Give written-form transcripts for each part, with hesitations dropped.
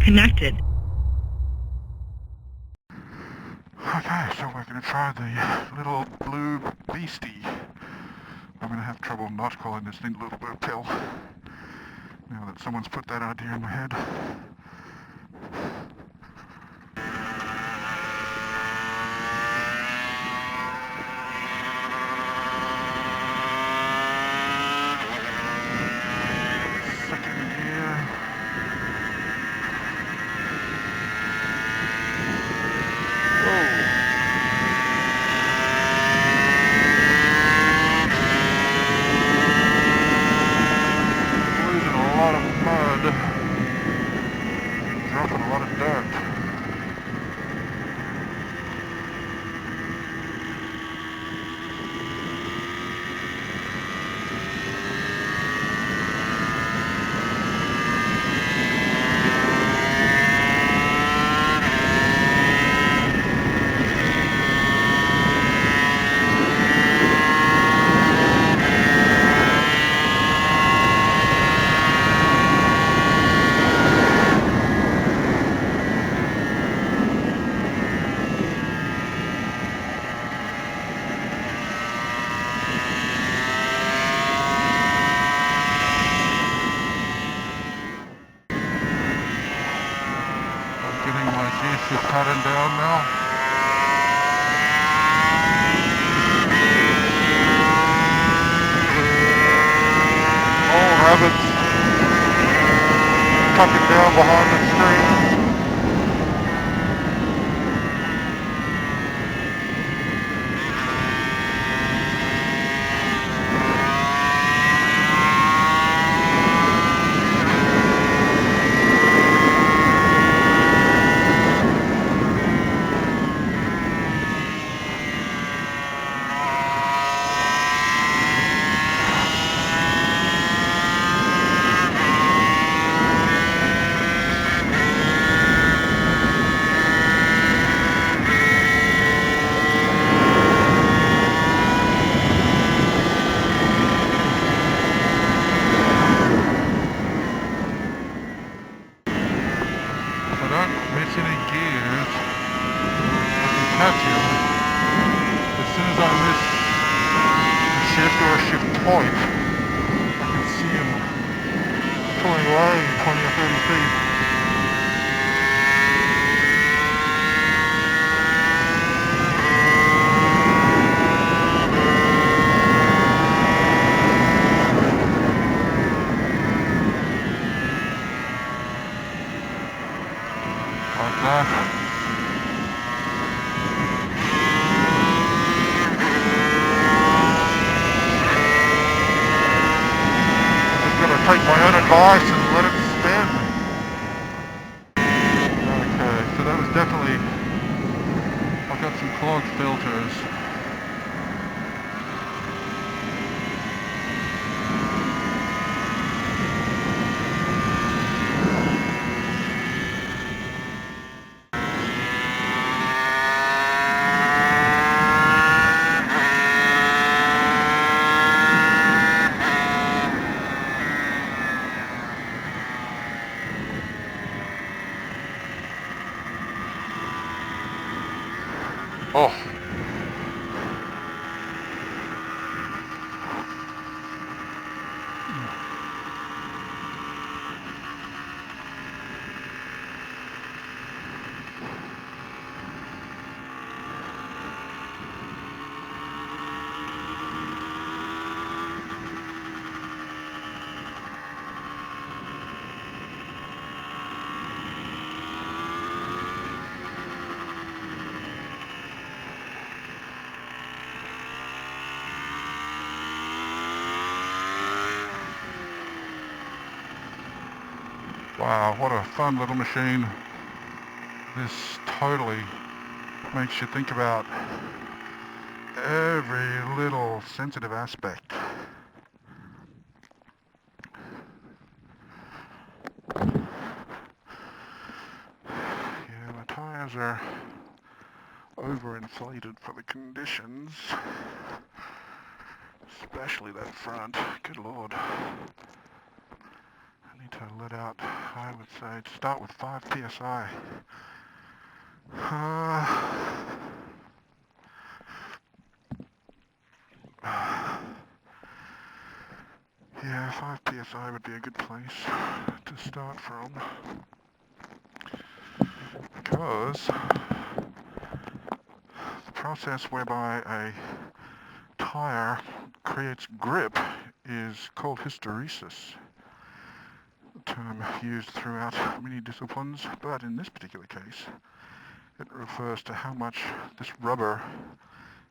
connected. Okay, so we're going to try the little blue beastie. I'm going to have trouble not calling this thing Little Blue Pill, now that someone's put that idea in my head. Second gear. Dropping a lot of dirt. Getting my gear shift pattern down now. Oh, rabbits tucking down behind the screen. Miss any gears, I can catch him. As soon as I miss a shift or a shift point, I can see him pulling away 20 or 30 feet. Like that. Take my own advice and let it spin. Okay, so that was definitely, I've got some clogged filters. Oh. Wow, what a fun little machine. This totally makes you think about every little sensitive aspect. Yeah, my tires are overinflated for the conditions, especially that front. Good lord. I need to let out, I would say, to start with 5 psi. Yeah, 5 psi would be a good place to start from, because the process whereby a tire creates grip is called hysteresis, a term used throughout many disciplines, but in this particular case it refers to how much this rubber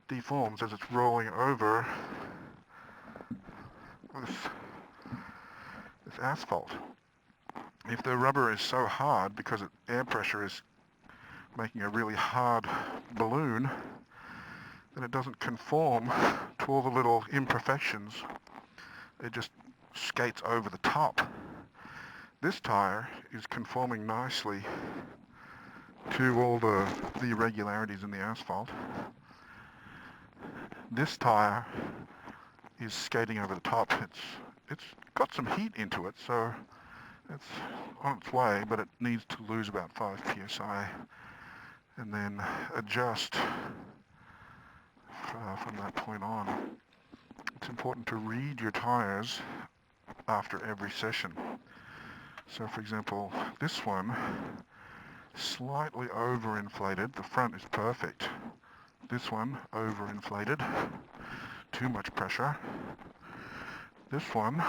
deforms as it's rolling over this asphalt. If the rubber is so hard because air pressure is making a really hard balloon, then it doesn't conform to all the little imperfections. It just skates over the top. This tire is conforming nicely to all the irregularities in the asphalt. This tire is skating over the top. It's got some heat into it, so it's on its way, but it needs to lose about 5 psi and then adjust from that point on. It's important to read your tires after every session. So for example, this one, slightly overinflated. The front is perfect. This one, overinflated. Too much pressure. This one,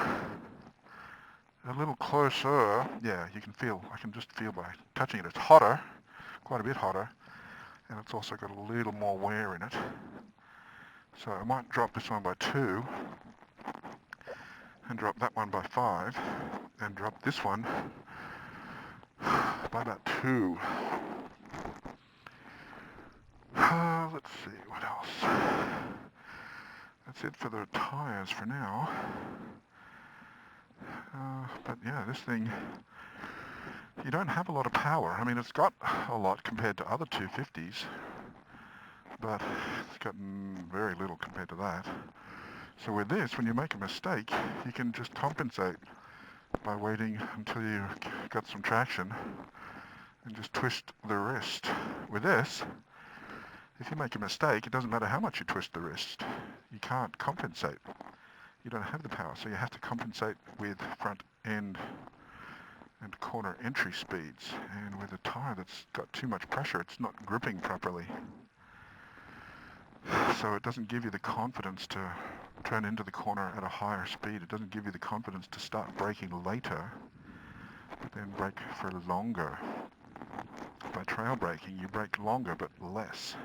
a little closer. Yeah, I can just feel by touching it. It's hotter, quite a bit hotter, and it's also got a little more wear in it. So I might drop this one by 2, and drop that one by 5, and drop this one by about 2. Let's see, what else? That's it for the tires for now. But yeah, this thing, you don't have a lot of power. I mean, it's got a lot compared to other 250s, but it's got very little compared to that. So with this, when you make a mistake, you can just compensate by waiting until you've got some traction and just twist the wrist. With this, if you make a mistake, it doesn't matter how much you twist the wrist. You can't compensate. You don't have the power, so you have to compensate with front end and corner entry speeds. And with a tire that's got too much pressure, it's not gripping properly. So it doesn't give you the confidence to turn into the corner at a higher speed. It doesn't give you the confidence to start braking later, but then brake for longer. By trail braking, you brake longer but less.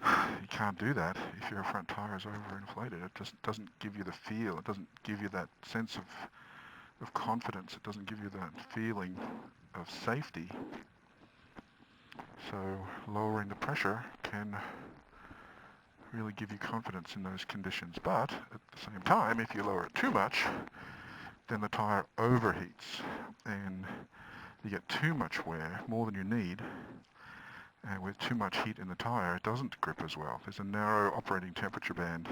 You can't do that if your front tire is overinflated. It just doesn't give you the feel. It doesn't give you that sense of confidence. It doesn't give you that feeling of safety. So lowering the pressure can really give you confidence in those conditions. But at the same time, if you lower it too much, then the tire overheats and you get too much wear, more than you need. And with too much heat in the tire, it doesn't grip as well. There's a narrow operating temperature band.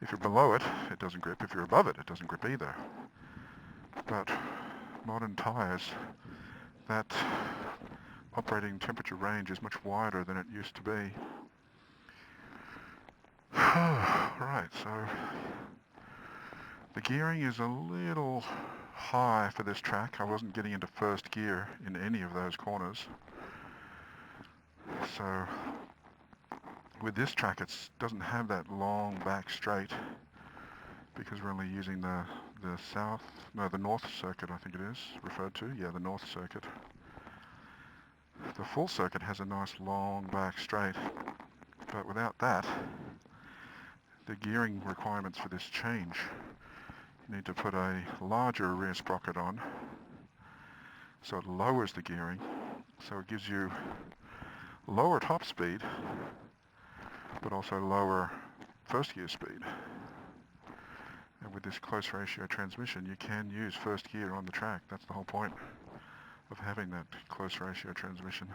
If you're below it, it doesn't grip. If you're above it, it doesn't grip either. But modern tires, that operating temperature range is much wider than it used to be. Right, so the gearing is a little high for this track. I wasn't getting into first gear in any of those corners. So with this track, it doesn't have that long back straight because we're only using the north circuit, I think it is referred to. Yeah, the north circuit. The full circuit has a nice long back straight, but without that, the gearing requirements for this change. You need to put a larger rear sprocket on, so it lowers the gearing, so it gives you lower top speed, but also lower first gear speed. And with this close ratio transmission, you can use first gear on the track. That's the whole point of having that close ratio transmission.